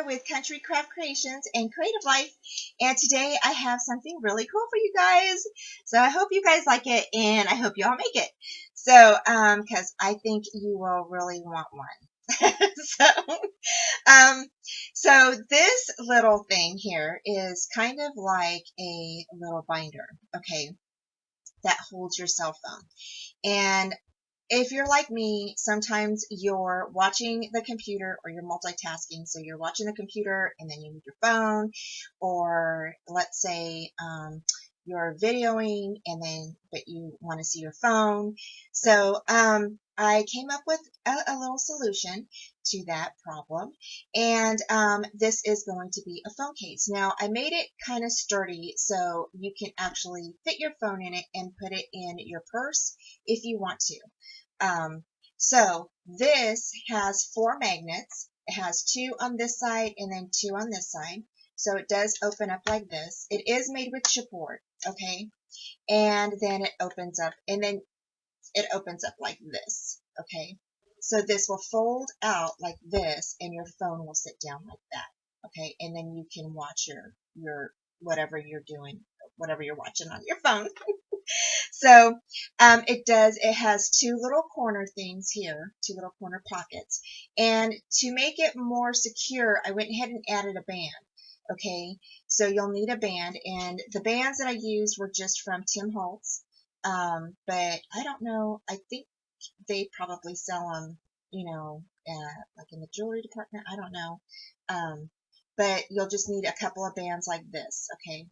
with Country Craft Creations and Creative Life, and today I have something really cool for you guys. So I hope you guys like it, and I hope you all make it. So, because I think you will really want one. um, so this little thing here is kind of like a little binder, okay, that holds your cell phone. And if you're like me, sometimes you're watching the computer or you're multitasking. So you're watching the computer and then you need your phone, or let's say you're videoing and then but you want to see your phone. So I came up with a little solution to that problem, and this is going to be a phone case. Now I made it kind of sturdy so you can actually fit your phone in it and put it in your purse if you want to. So this has 4 magnets. It has 2 on this side and then 2 on this side. So it does open up like this. It is made with chipboard, okay? And then it opens up, and then it opens up like this, okay? So this will fold out like this, and your phone will sit down like that, okay? And then you can watch your whatever you're doing, whatever you're watching on your phone. So it has 2 little corner things here, 2 little corner pockets. And to make it more secure, I went ahead and added a band. Okay, so you'll need a band, and the bands that I used were just from Tim Holtz. But I don't know, I think they probably sell them, you know, like in the jewelry department. I don't know. But you'll just need a couple of bands like this, okay?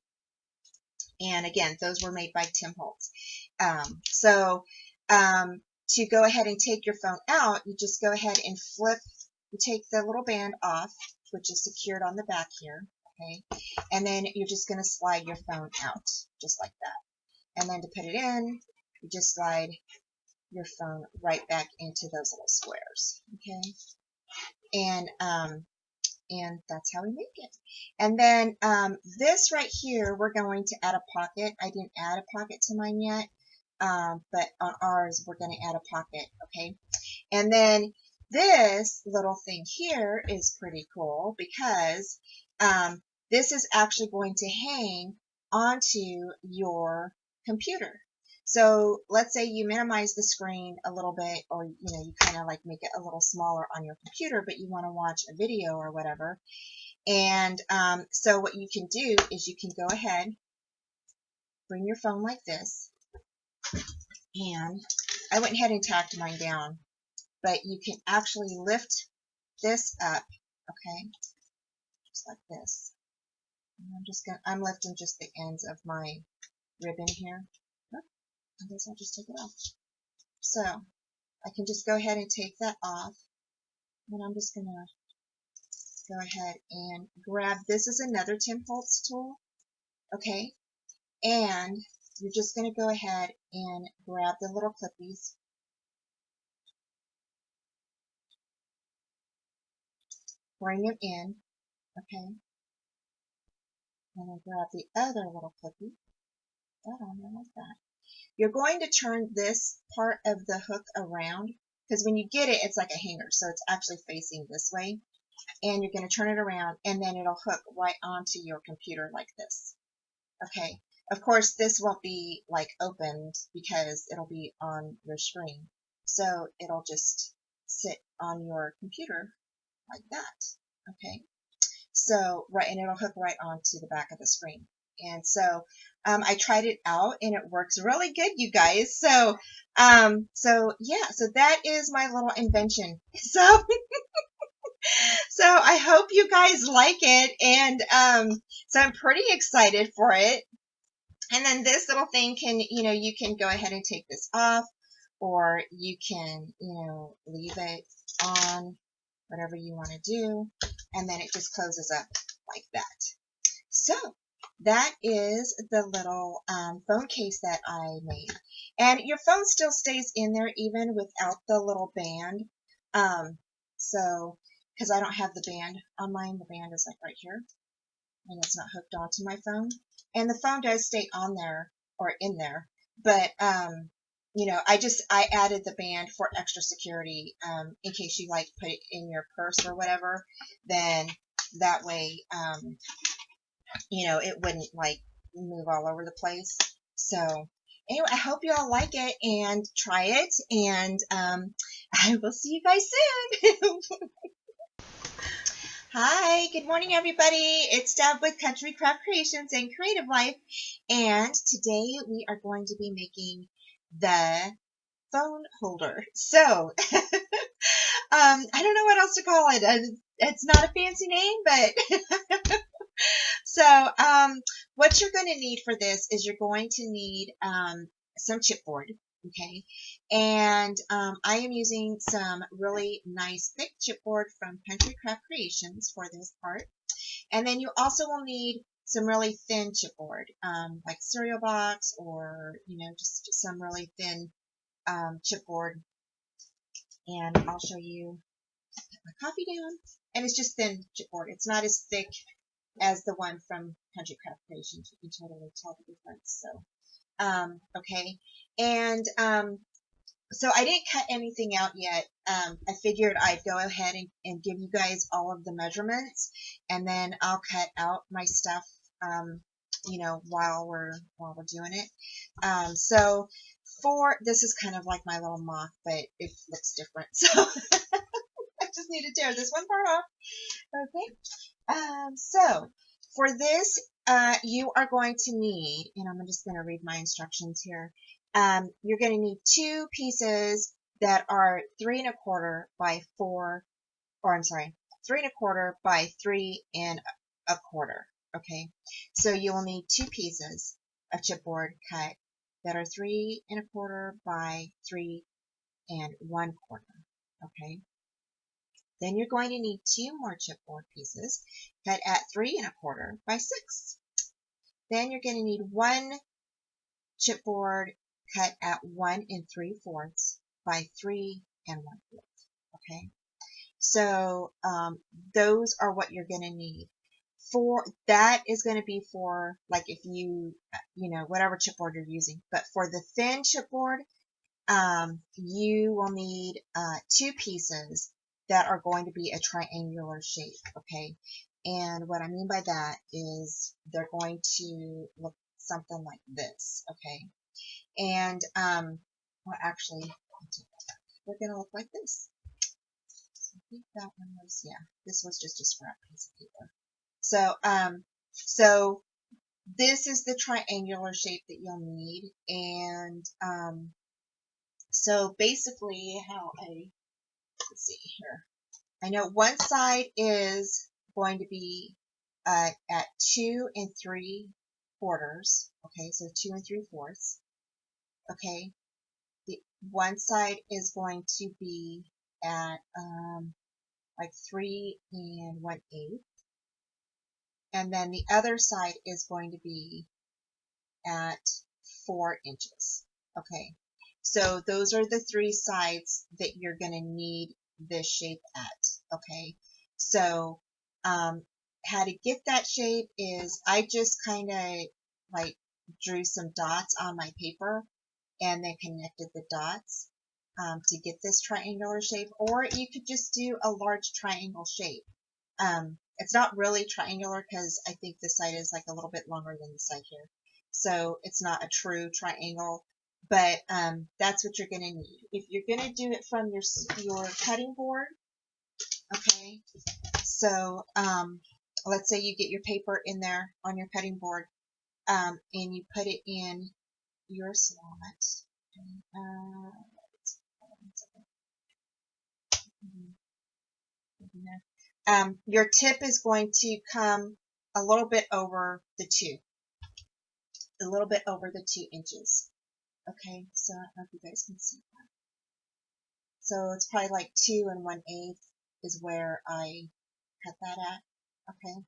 And again, those were made by Tim Holtz. To go ahead and take your phone out, you just go ahead and flip, you take the little band off, which is secured on the back here, okay? And then you're just going to slide your phone out, just like that. And then to put it in, you just slide your phone right back into those little squares, okay? And that's how we make it. And then this right here, we're going to add a pocket. I didn't add a pocket to mine yet, but on ours, we're going to add a pocket, okay? And then this little thing here is pretty cool because this is actually going to hang onto your computer. So let's say you minimize the screen a little bit, or you kind of like make it a little smaller on your computer, but you want to watch a video or whatever. And so what you can do is you can go ahead, bring your phone like this, and I went ahead and tacked mine down, but you can actually lift this up, okay, just like this. And I'm lifting just the ends of my ribbon here. I guess I'll just take it off. So I can just go ahead and take that off. And I'm just going to go ahead and grab, this is another Tim Holtz tool, okay? And you're just going to go ahead and grab the little clippies. Bring them in, okay? And then grab the other little clippy. That on there like that. You're going to turn this part of the hook around, because when you get it, it's like a hanger, so it's actually facing this way. And you're going to turn it around, and then it'll hook right onto your computer like this. Okay. Of course, this won't be like opened because it'll be on your screen. So it'll just sit on your computer like that. Okay. So, right, and it'll hook right onto the back of the screen. And so I tried it out, and it works really good, you guys. So, yeah, so that is my little invention. So, so I hope you guys like it, and so I'm pretty excited for it. And then this little thing can, you can go ahead and take this off, or you can, leave it on, whatever you want to do, and then it just closes up like that. So that is the little phone case that I made. And your phone still stays in there even without the little band. So, because I don't have the band on mine, the band is like right here, and it's not hooked onto my phone. And the phone does stay on there, or in there, but I added the band for extra security, in case you like put it in your purse or whatever, then That way, you know, it wouldn't like move all over the place. So anyway, I hope you all like it and try it, and I will see you guys soon. Hi, good morning everybody. It's Deb with Country Craft Creations and Creative Life, and today we are going to be making the phone holder. So I don't know what else to call it. It's not a fancy name, but so what you're going to need for this is you're going to need some chipboard, okay? And I am using some really nice thick chipboard from CountryCraftCreations for this part. And then you also will need some really thin chipboard, like cereal box, or, you know, just some really thin chipboard. And I'll show you, put my coffee down. And it's just thin chipboard. It's not as thick as the one from CountryCraftCreations. You can totally tell the difference. So, okay. And so I didn't cut anything out yet. I figured I'd go ahead and give you guys all of the measurements, and then I'll cut out my stuff, you know, while we're doing it. So this is kind of like my little mock, but it looks different. So I just need to tear this one part off. Okay. So for this, you are going to need, and I'm just going to read my instructions here. You're going to need 2 pieces that are 3 1/4 by 4, or I'm sorry, 3 1/4 by 3 1/4. Okay, so you will need 2 pieces of chipboard cut that are 3 1/4 by 3 1/4. Okay, then you're going to need 2 more chipboard pieces cut at 3 1/4 by 6. Then you're going to need 1 chipboard cut at 1 3/4 by 3 1/4. Okay, so those are what you're going to need. For that is going to be for, like, if you know, whatever chipboard you're using. But for the thin chipboard, you will need 2 pieces that are going to be a triangular shape. Okay, and what I mean by that is they're going to look something like this. Okay, and well, actually, they're going to look like this. So I think that one was, yeah, this was just a scrap piece of paper. So so this is the triangular shape that you'll need, and so basically how let's see here. I know one side is going to be at 2 3/4. Okay, so 2 3/4. Okay, the one side is going to be at like 3 1/8, and then the other side is going to be at 4 inches. Okay, so those are the 3 sides that you're going to need this shape at. Okay, so how to get that shape is I just kind of like drew some dots on my paper and then connected the dots to get this triangular shape, or you could just do a large triangle shape. It's not really triangular because I think this side is like a little bit longer than the side here. So it's not a true triangle, but that's what you're going to need. If you're going to do it from your cutting board, okay, so let's say you get your paper in there on your cutting board, and you put it in your slot. Your tip is going to come a little bit over the 2. A little bit over the 2 inches. Okay, so I don't know if you guys can see that. So it's probably like 2 1/8 is where I cut that at. Okay,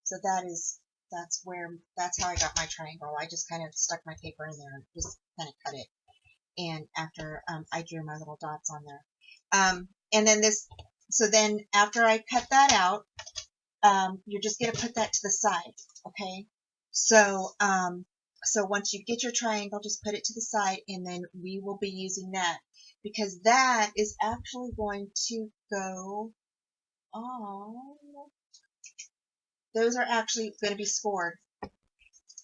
so that's how I got my triangle. I just kind of stuck my paper in there and just kind of cut it. And after I drew my little dots on there. And then so then after I cut that out, you're just going to put that to the side. Okay, so so once you get your triangle, just put it to the side, and then we will be using that, because that is actually going to go on those are actually going to be scored.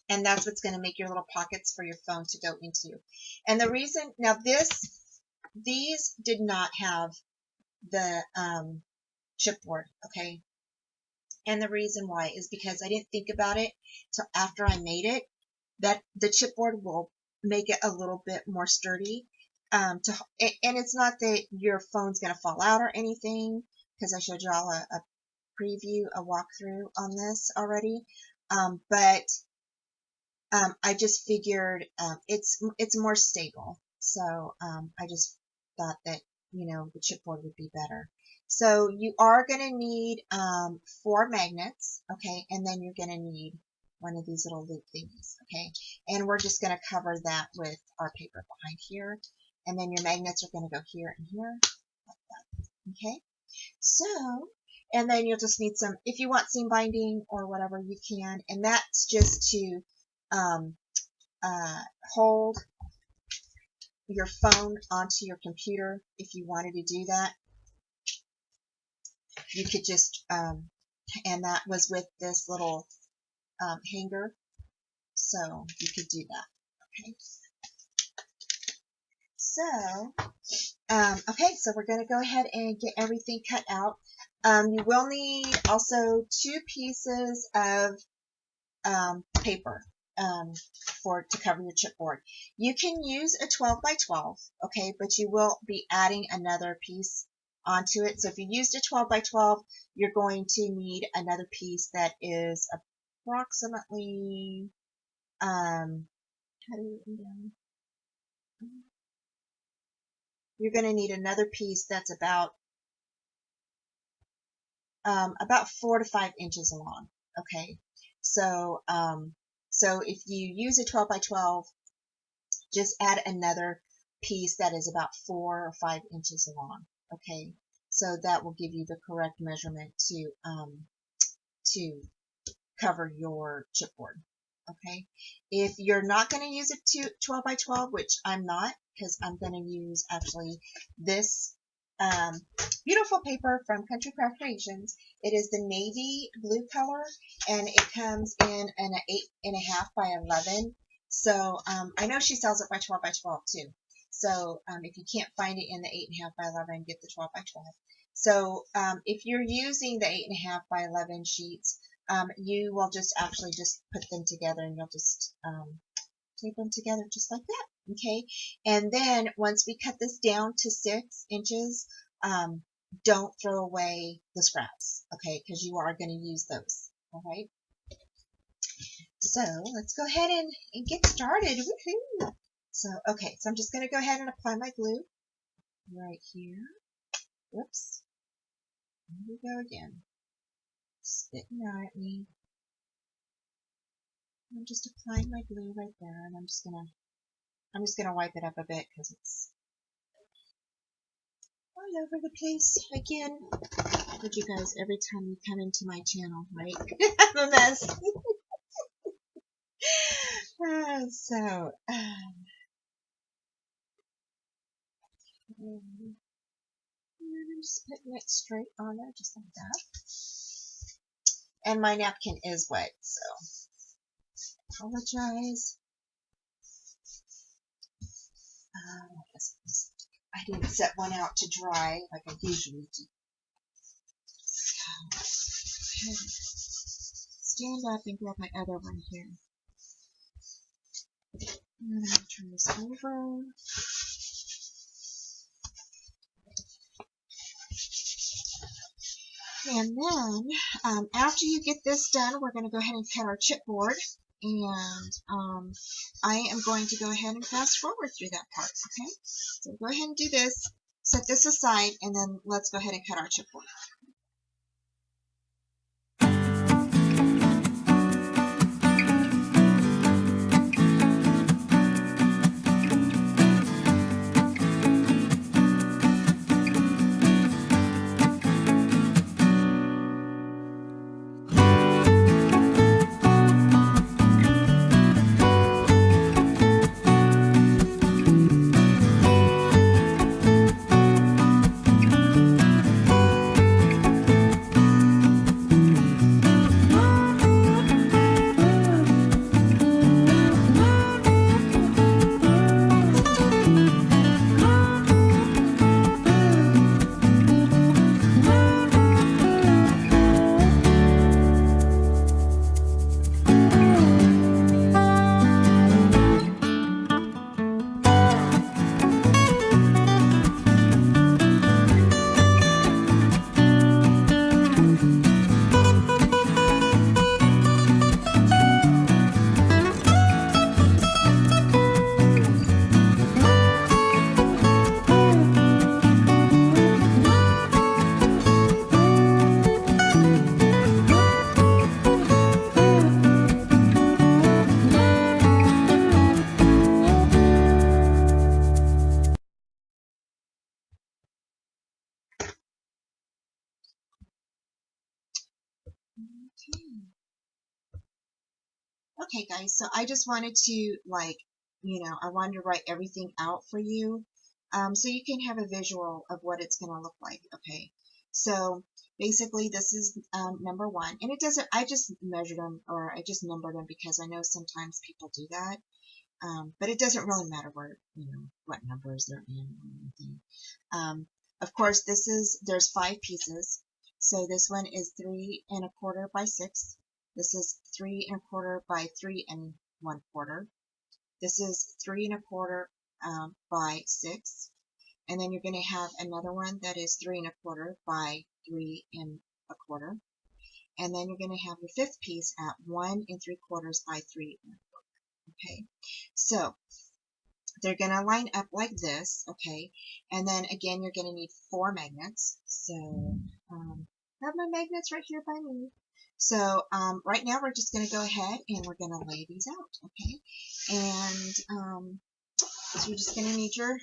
And that's what's going to make your little pockets for your phone to go into. And the reason, now these did not have the chipboard, okay? And the reason why is because I didn't think about it till after I made it, that the chipboard will make it a little bit more sturdy. And it's not that your phone's going to fall out or anything, because I showed you all a preview, a walkthrough on this already. But I just figured it's more stable. So I just thought that, you know, the chipboard would be better. So you are going to need 4 magnets, okay, and then you're going to need one of these little loop thingies, okay, and we're just going to cover that with our paper behind here, and then your magnets are going to go here and here, like that, okay. So, and then you'll just need some, if you want seam binding or whatever, you can, and that's just to hold your phone onto your computer. If you wanted to do that, you could just, and that was with this little hanger, so you could do that, okay. So, okay, so we're going to go ahead and get everything cut out. You will need also 2 pieces of paper to cover your chipboard. You can use a 12 by 12, okay, but you will be adding another piece onto it. So if you used a 12 by 12, you're going to need another piece that is approximately, how do you write down? You're going to need another piece that's about 4 to 5 inches long, okay. So, so if you use a 12 by 12, just add another piece that is about 4 or 5 inches long, okay. So that will give you the correct measurement to cover your chipboard, okay. If you're not going to use a 12 by 12, which I'm not, because I'm going to use actually this beautiful paper from CountryCraftCreations. It is the navy blue color, and it comes in an 8.5 by 11. So I know she sells it by 12 by 12 too. So if you can't find it in the 8.5 by 11, get the 12 by 12. So if you're using the 8.5 by 11 sheets, you will just actually just put them together, and you'll just tape them together just like that. Okay, and then once we cut this down to 6 inches, don't throw away the scraps, okay, because you are going to use those. All right, so let's go ahead and get started. Woohoo! So, okay, so I'm just going to go ahead and apply my glue right here. Whoops, here we go again, spitting out at me. I'm just applying my glue right there, and I'm just gonna wipe it up a bit because it's all over the place again. But you guys, every time you come into my channel, right? I'm a mess. So, and I'm just putting it straight on there, just like that. And my napkin is wet, so apologize. I didn't set one out to dry like I usually do. So, stand up and grab my other one here. And I'm going to turn this over. And then, after you get this done, we're going to go ahead and cut our chipboard. And I am going to go ahead and fast forward through that part, okay? So go ahead and do this, set this aside, and then let's go ahead and cut our chipboard. Okay, guys, so I just wanted to, like, I wanted to write everything out for you, so you can have a visual of what it's going to look like. Okay, so basically this is number 1, and it doesn't, I just measured them, or I just numbered them because I know sometimes people do that, but it doesn't really matter where, what numbers they're in or anything. Of course, there's 5 pieces, so this one is 3 1/4 by 6. This is 3 1/4 by 3 1/4. This is 3 1/4 by 6. And then you're going to have another one that is 3 1/4 by 3 1/4. And then you're going to have your 5th piece at 1 3/4 by 3 1/4. Okay, so they're going to line up like this. Okay, and then again, you're going to need 4 magnets. So I have my magnets right here by me. So right now we're just going to go ahead and we're going to lay these out. Okay, and so you're just going to need your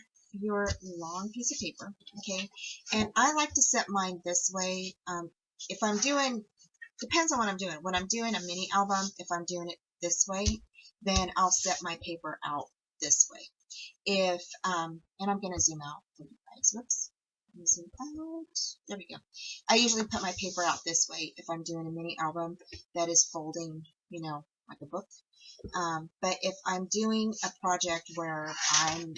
long piece of paper. Okay, and I like to set mine this way. If I'm doing, depends on what I'm doing. When I'm doing a mini album, if I'm doing it this way, then I'll set my paper out this way. If and I'm going to zoom out for you guys. Whoops. Zoom out. There we go. I usually put my paper out this way if I'm doing a mini album that is folding, like a book. But if I'm doing a project where I'm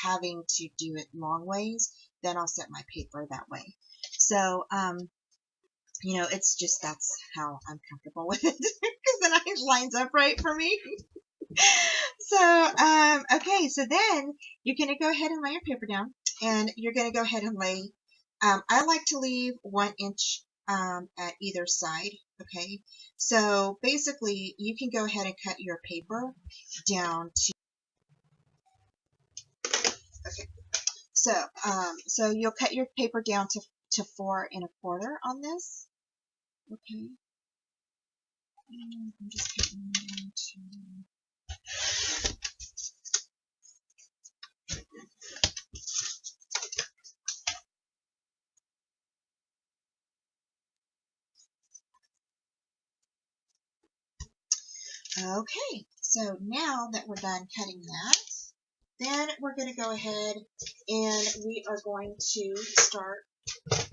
having to do it long ways, then I'll set my paper that way. So, it's just, that's how I'm comfortable with it, because then it lines up right for me. So, okay, so then you're going to go ahead and lay your paper down, and you're going to go ahead and lay, I like to leave 1 inch at either side. Okay, so basically you can go ahead and cut your paper down to, okay, so you'll cut your paper down to 4 1/4 on this. Okay, and I'm just cutting down to, okay, so now that we're done cutting that, then we're going to go ahead and we are going to start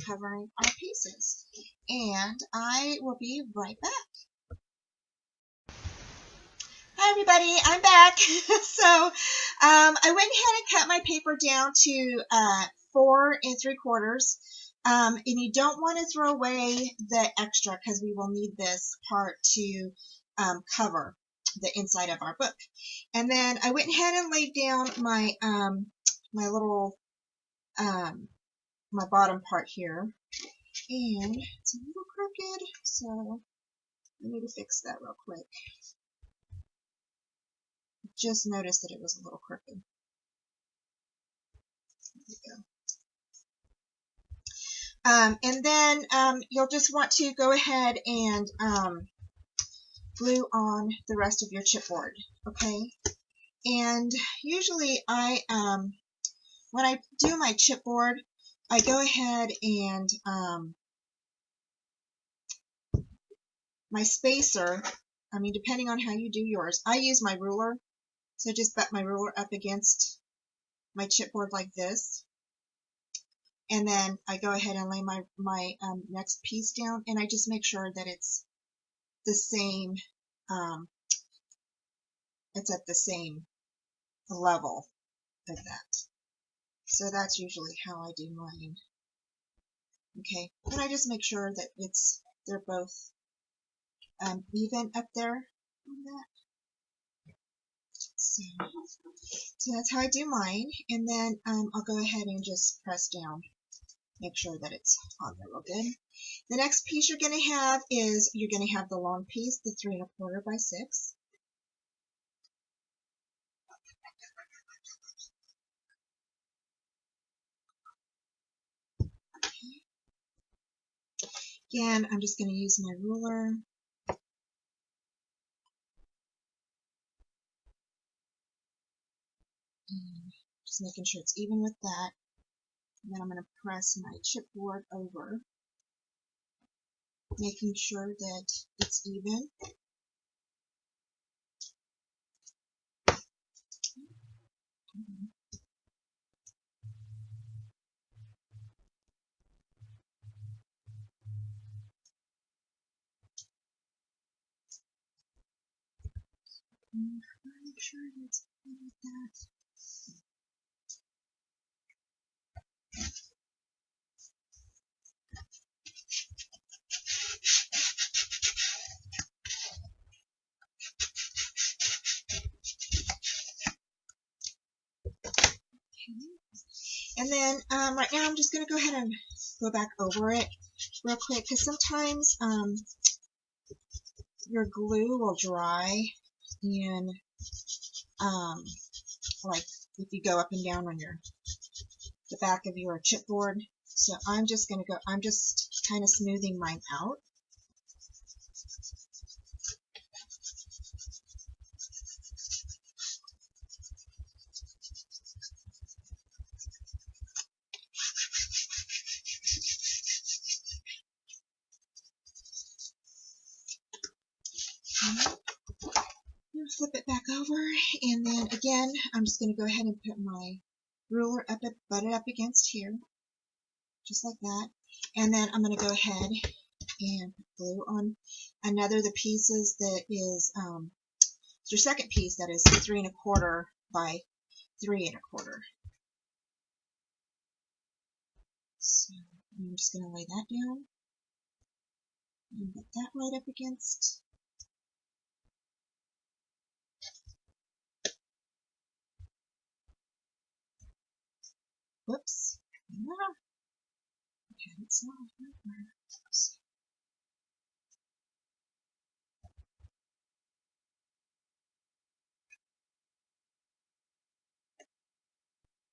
covering our pieces. And I will be right back. Hi everybody, I'm back. So I went ahead and cut my paper down to 4 3/4. And you don't want to throw away the extra because we will need this part to cover the inside of our book. And then I went ahead and laid down my my little my bottom part here, and it's a little crooked, so I need to fix that real quick. Just noticed that it was a little crooked. There we go. And then you'll just want to go ahead and glue on the rest of your chipboard, okay? And usually when I do my chipboard, I go ahead and my spacer, I mean, depending on how you do yours, I use my ruler. So just butt my ruler up against my chipboard like this. And then I go ahead and lay my next piece down, and I just make sure that it's the same, it's at the same level of that. So that's usually how I do mine. Okay, and I just make sure that they're both even up there on that. So that's how I do mine, and then I'll go ahead and just press down, make sure that it's on there real good. The next piece you're going to have is you're going to have the long piece, the 3 1/4 by 6. Again, I'm just going to use my ruler. And just making sure it's even with that. And then I'm going to press my chipboard over, making sure that it's even. sure that's like that. And then right now I'm just going to go ahead and go back over it real quick because sometimes your glue will dry and like if you go up and down on the back of your chipboard. So I'm just kind of smoothing mine out. Flip it back over, and then again, I'm just going to go ahead and put my ruler butted up against here, just like that. And then I'm going to go ahead and put glue on another of the pieces that is your second piece that is 3 1/4 by 3 1/4. So I'm just going to lay that down and put that right up against. Whoops. Okay, it's not right.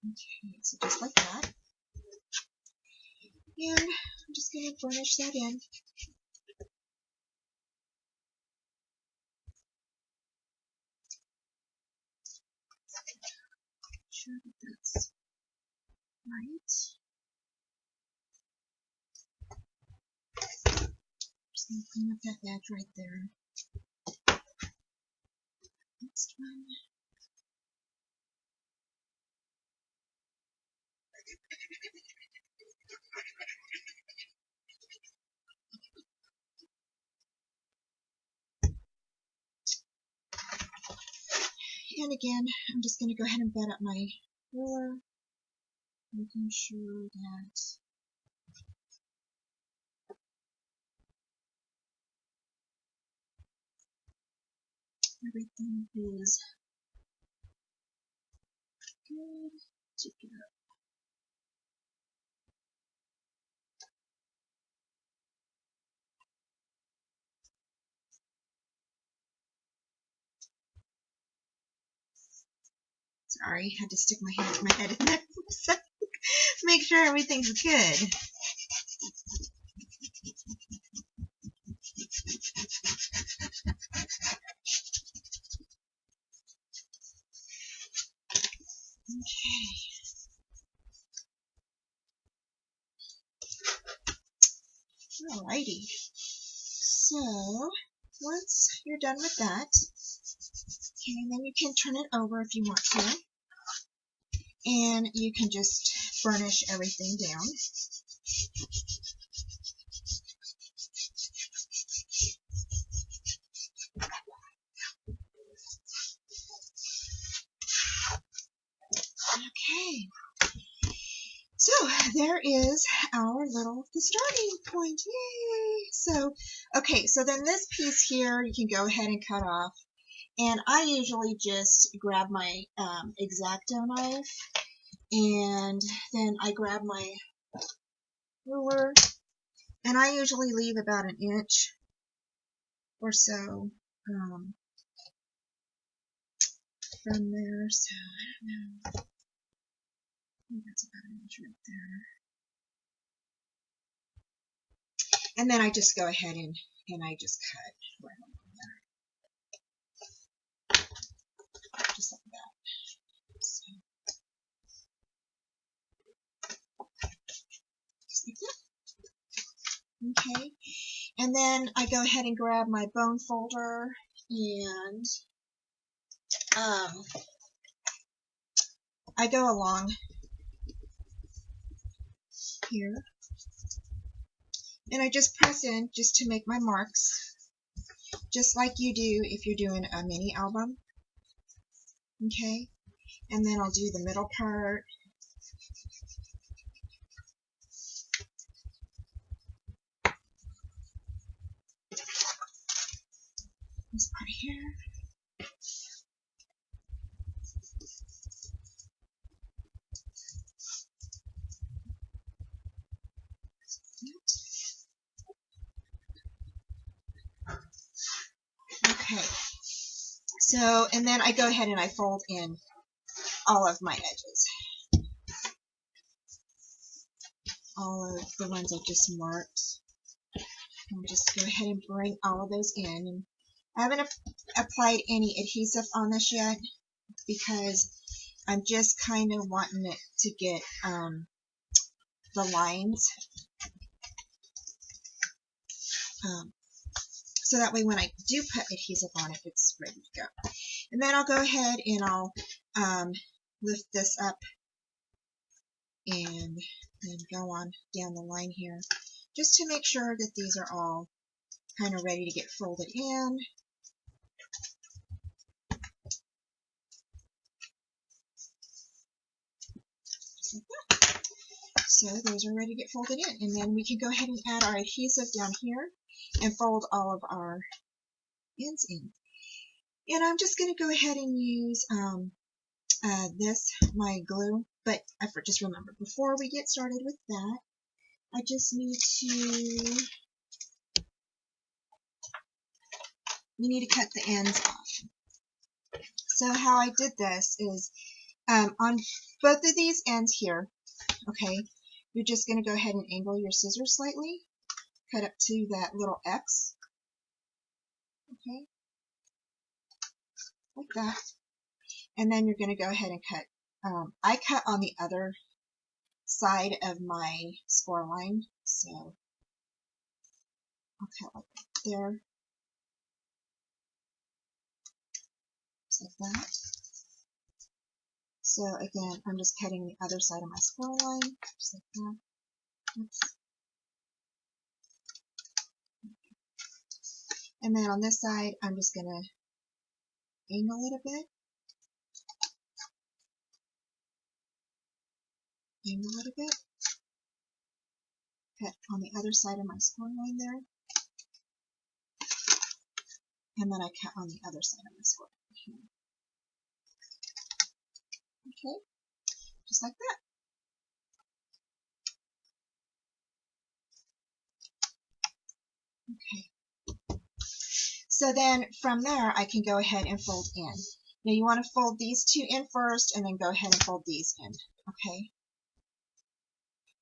Okay, so just like that. And I'm just going to burnish that in. Make sure that that's right. Just going to clean up that edge right there. Next one. And again, I'm just going to go ahead and bed up my ruler, making sure that everything is good to go. Sorry, I had to stick my head in there for a second. Make sure everything's good. Okay. Alrighty. So once you're done with that, okay, then you can turn it over if you want to, and you can just burnish everything down. Okay, so there is our the starting point. Yay! So, okay, so then this piece here you can go ahead and cut off. And I usually just grab my X-Acto knife, and then I grab my ruler, and I usually leave about 1 inch or so from there. So I don't know. I think that's about 1 inch right there. And then I just go ahead and I just cut right along there. Just like that. So, just like that. Okay. And then I go ahead and grab my bone folder and I go along here. And I just press in just to make my marks, just like you do if you're doing a mini album. Okay, and then I'll do the middle part. This part here. Okay, so, and then I go ahead and I fold in all of my edges. All of the ones I just marked. I'll just go ahead and bring all of those in. And I haven't applied any adhesive on this yet because I'm just kind of wanting it to get the lines. So that way when I do put adhesive on it, it's ready to go. And then I'll go ahead and I'll lift this up and then go on down the line here, just to make sure that these are all kind of ready to get folded in. Just like that. So those are ready to get folded in. And then we can go ahead and add our adhesive down here and fold all of our ends in. And I'm just going to go ahead and use this, my glue. But just remember, before we get started with that, I just need to, we need to cut the ends off. So how I did this is on both of these ends here, okay, you're just going to go ahead and angle your scissors slightly, cut up to that little X, okay, like that. And then you're going to go ahead and cut. I cut on the other side of my score line, so I'll cut like there, just like that. So again, I'm just cutting the other side of my score line, just like that. Oops. And then on this side, I'm just going to angle it a bit. Angle it a bit. Cut on the other side of my score line there. And then I cut on the other side of my score line here. Okay, just like that. Okay. So then from there, I can go ahead and fold in. Now you want to fold these two in first and then go ahead and fold these in. Okay.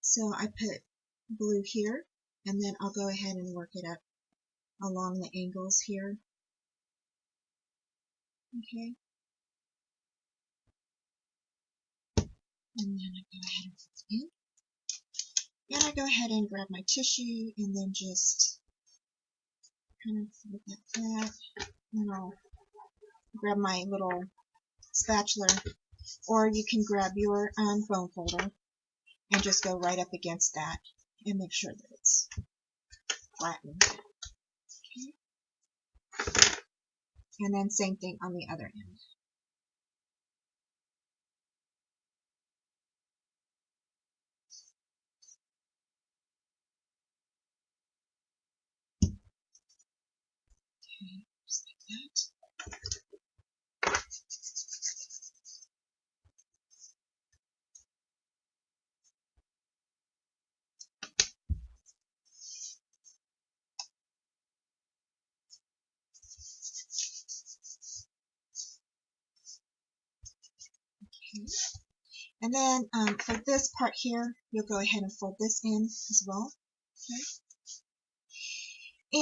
So I put blue here and then I'll go ahead and work it up along the angles here. Okay. And then I go ahead and fold in. And I go ahead and grab my tissue and then just kind of fold that flat. And I'll grab my little spatula, or you can grab your foam folder and just go right up against that and make sure that it's flattened. Okay. And then same thing on the other end. Okay, just like that. Okay. And then for this part here, you'll go ahead and fold this in as well. Okay.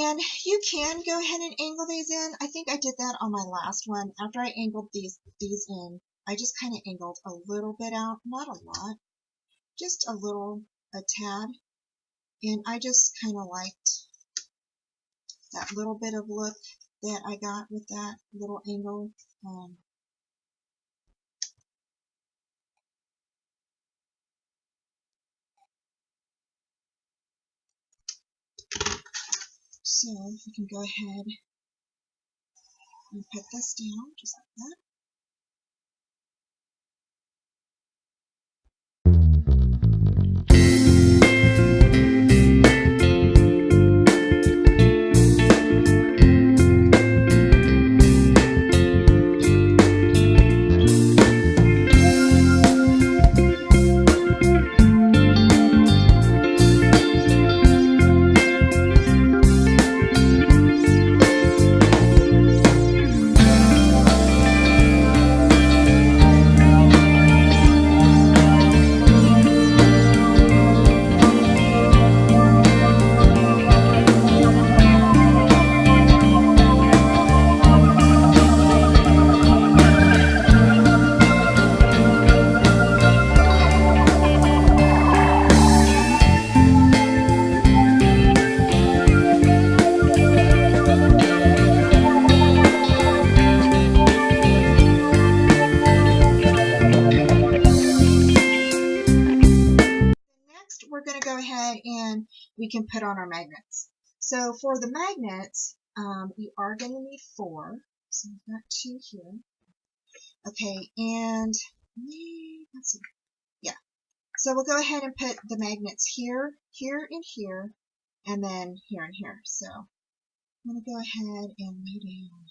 And you can go ahead and angle these in. I think I did that on my last one. After I angled these in, I just kind of angled a little bit out, not a lot, just a tad. And I just kind of liked that little bit of look that I got with that little angle. So we can go ahead and put this down just like that. ahead and we can put on our magnets. So for the magnets, you are going to need 4. So we've got 2 here. Okay, and let's see. Yeah. So we'll go ahead and put the magnets here, here, and here, and then here and here. So I'm going to go ahead and lay down.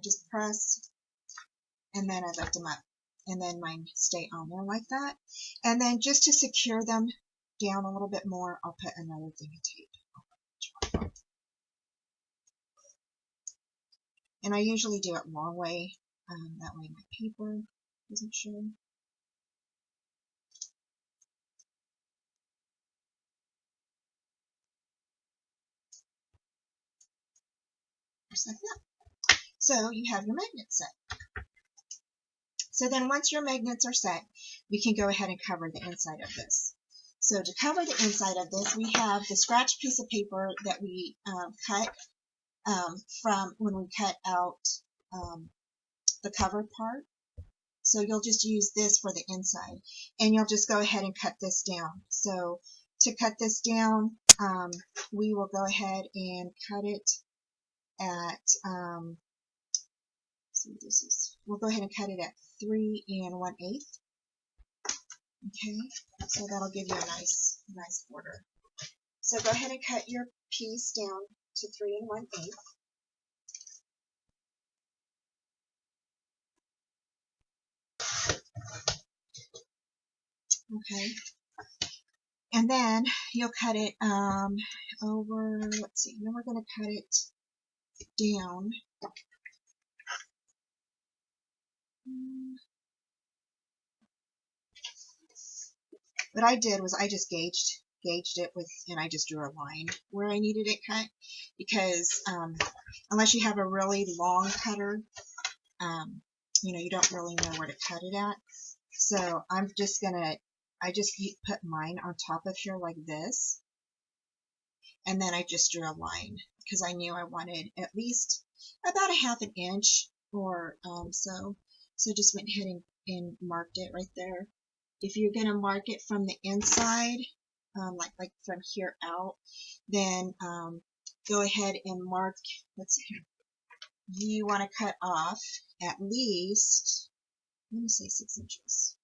Just press, and then I lift them up, and then mine stay on there like that. And then just to secure them down a little bit more, I'll put another thing of tape. And I usually do it long way, that way my paper doesn't show. Just like that. So you have your magnet set. So then once your magnets are set, we can go ahead and cover the inside of this. So to cover the inside of this, we have the scratch piece of paper that we cut from when we cut out the cover part. So you'll just use this for the inside, and you'll just go ahead and cut this down. So to cut this down, we will go ahead and cut it at, we'll go ahead and cut it at 3 1/8. Okay, so that'll give you a nice border. So go ahead and cut your piece down to 3 1/8. Okay, and then you'll cut it over, let's see, then we're going to cut it down. What I did was I just gauged it with, and I just drew a line where I needed it cut, because unless you have a really long cutter, you know, you don't really know where to cut it at. So I'm just gonna, I just put mine on top of here like this, and then I just drew a line because I knew I wanted at least about a 1/2 inch or so. So just went ahead and marked it right there. If you're going to mark it from the inside, like from here out, then go ahead and mark, let's see here, you want to cut off at least, let me say 6 inches.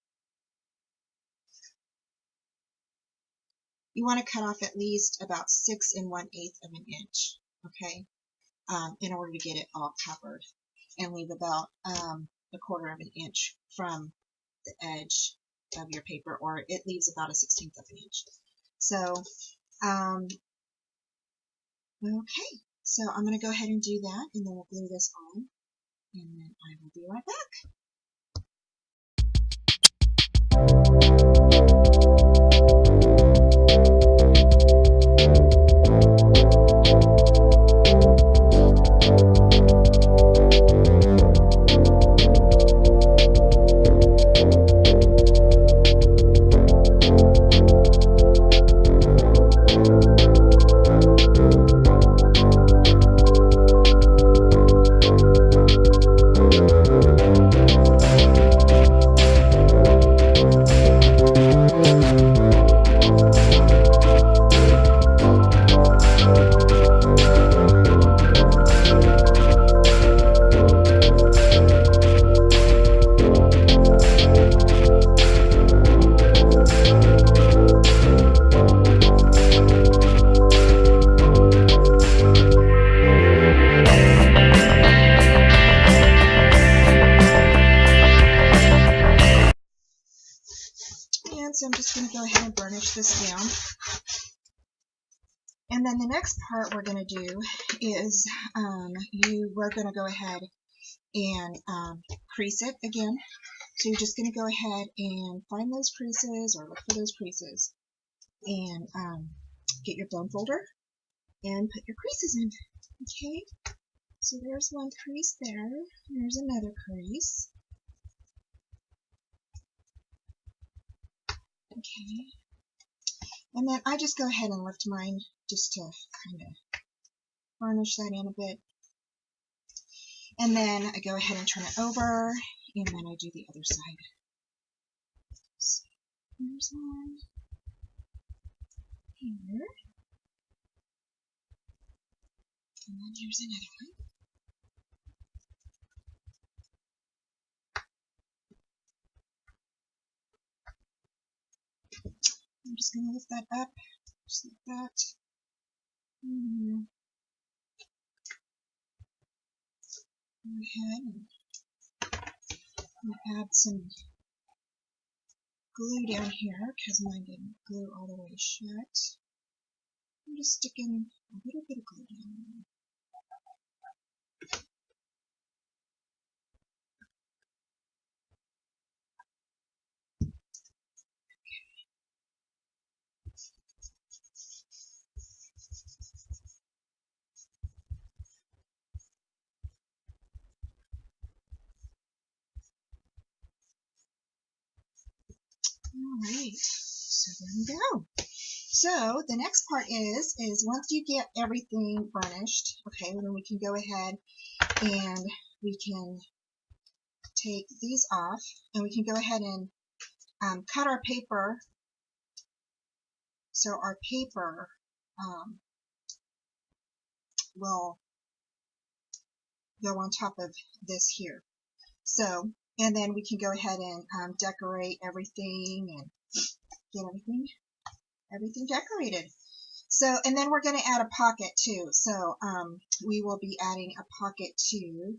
You want to cut off at least about 6 1/8 of an inch, okay, in order to get it all covered, and leave about 1/4 of an inch from the edge of your paper, or it leaves about a 1/16 of an inch. So, okay, so I'm going to go ahead and do that, and then we'll glue this on. and then I will be right back. So I'm just going to go ahead and burnish this down. And then the next part we're going to do is we're going to go ahead and crease it again. So you're just going to go ahead and find those creases or look for those creases and get your bone folder and put your creases in. Okay, so there's one crease there. There's another crease. Okay, and then I just go ahead and lift mine just to kind of varnish that in a bit. And then I go ahead and turn it over, and then I do the other side. So here's one here, and then here's another one. I'm just going to lift that up, just like that. Go ahead and add some glue down here because mine didn't glue all the way shut. I'm just sticking a little bit of glue down there. Alright, so there we go. So the next part is once you get everything burnished, okay, then we can go ahead and we can take these off and we can go ahead and cut our paper. So our paper will go on top of this here. So, and then we can go ahead and decorate everything and get everything decorated. So, and then we're going to add a pocket too. So, we will be adding a pocket to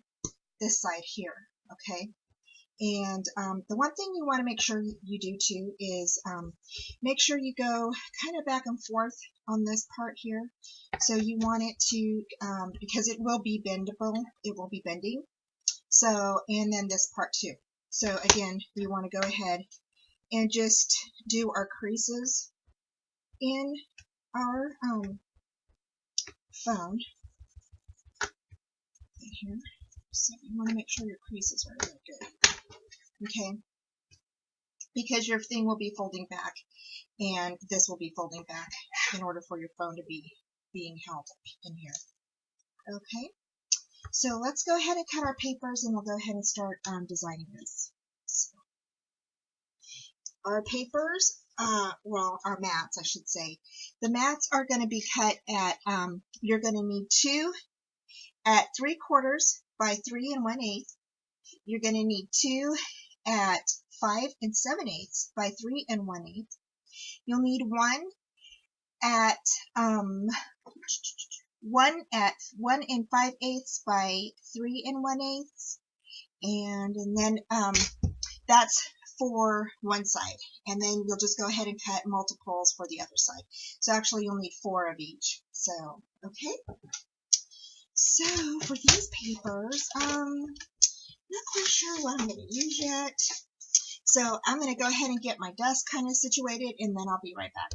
this side here, okay? And the one thing you want to make sure you do too is make sure you go kind of back and forth on this part here. So you want it to, because it will be bendable, it will be bending. So, and then this part too. So again, we want to go ahead and just do our creases in our phone right here. So you want to make sure your creases are really good. Okay, because your thing will be folding back and this will be folding back in order for your phone to be being held in here. Okay, so let's go ahead and cut our papers and we'll go ahead and start designing this. So, our papers, well, our mats, I should say. The mats are going to be cut at, you're going to need 2 at 3/4 by 3 1/8. You're going to need 2 at 5 7/8 by 3 1/8. You'll need 1 at 1 5/8 by 3 1/8, and then that's for one side, and then you'll just go ahead and cut multiples for the other side. So actually you'll need 4 of each. So okay. So for these papers, Not quite sure what I'm going to use yet. So I'm going to go ahead and get my dust kind of situated, and then I'll be right back.